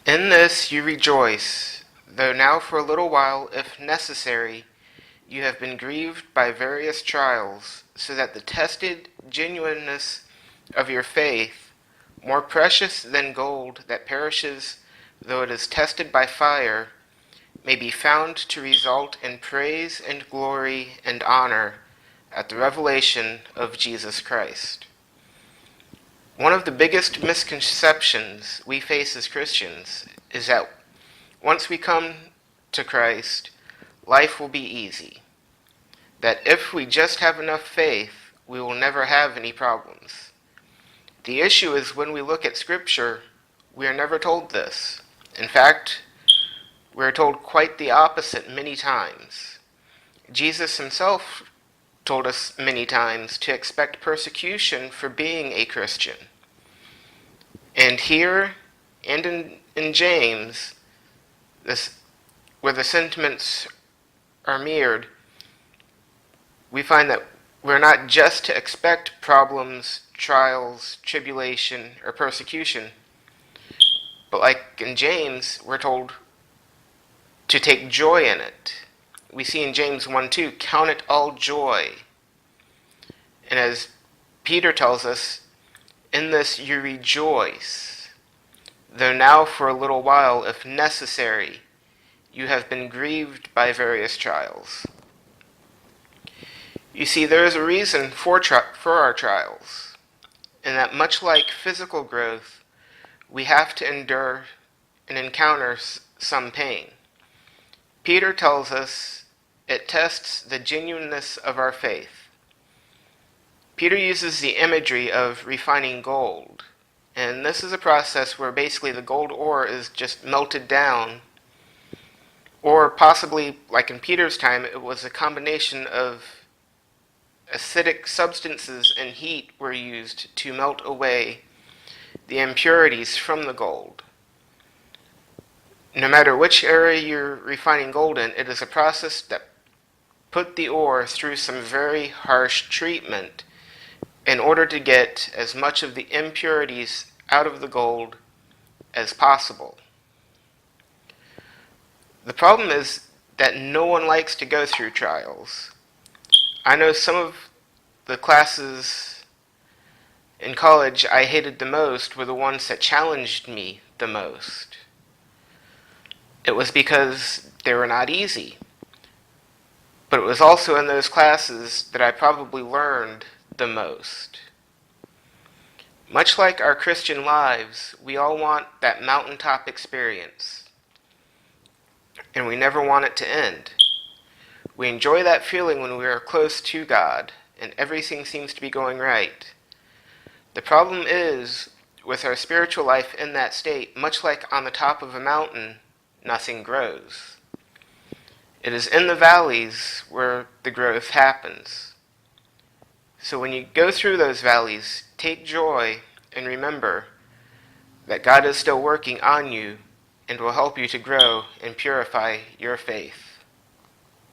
In this you rejoice, though now for a little while, if necessary, you have been grieved by various trials, so that the tested genuineness of your faith, more precious than gold that perishes though it is tested by fire, may be found to result in praise and glory and honor at the revelation of Jesus Christ. One of the biggest misconceptions we face as Christians is that once we come to Christ, life will be easy. That if we just have enough faith, we will never have any problems. The issue is when we look at Scripture, we are never told this. In fact, we are told quite the opposite many times. Jesus himself told us many times to expect persecution for being a Christian. And here, and in James, where the sentiments are mirrored, we find that we're not just to expect problems, trials, tribulation, or persecution, but like in James, we're told to take joy in it. We see in James 1:2, count it all joy. And as Peter tells us, in this you rejoice, though now for a little while, if necessary, you have been grieved by various trials. You see, there is a reason for our trials, and that much like physical growth, we have to endure and encounter some pain. Peter tells us it tests the genuineness of our faith. Peter uses the imagery of refining gold, and this is a process where basically the gold ore is just melted down, or possibly, like in Peter's time, it was a combination of acidic substances and heat were used to melt away the impurities from the gold. No matter which area you're refining gold in, it is a process that put the ore through some very harsh treatment in order to get as much of the impurities out of the gold as possible. The problem is that no one likes to go through trials. I know some of the classes in college I hated the most were the ones that challenged me the most. It was because they were not easy. But it was also in those classes that I probably learned the most. Much like our Christian lives, we all want that mountaintop experience. And we never want it to end. We enjoy that feeling when we are close to God and everything seems to be going right. The problem is, with our spiritual life in that state, much like on the top of a mountain, nothing grows. It is in the valleys where the growth happens. So when you go through those valleys, take joy and remember that God is still working on you and will help you to grow and purify your faith.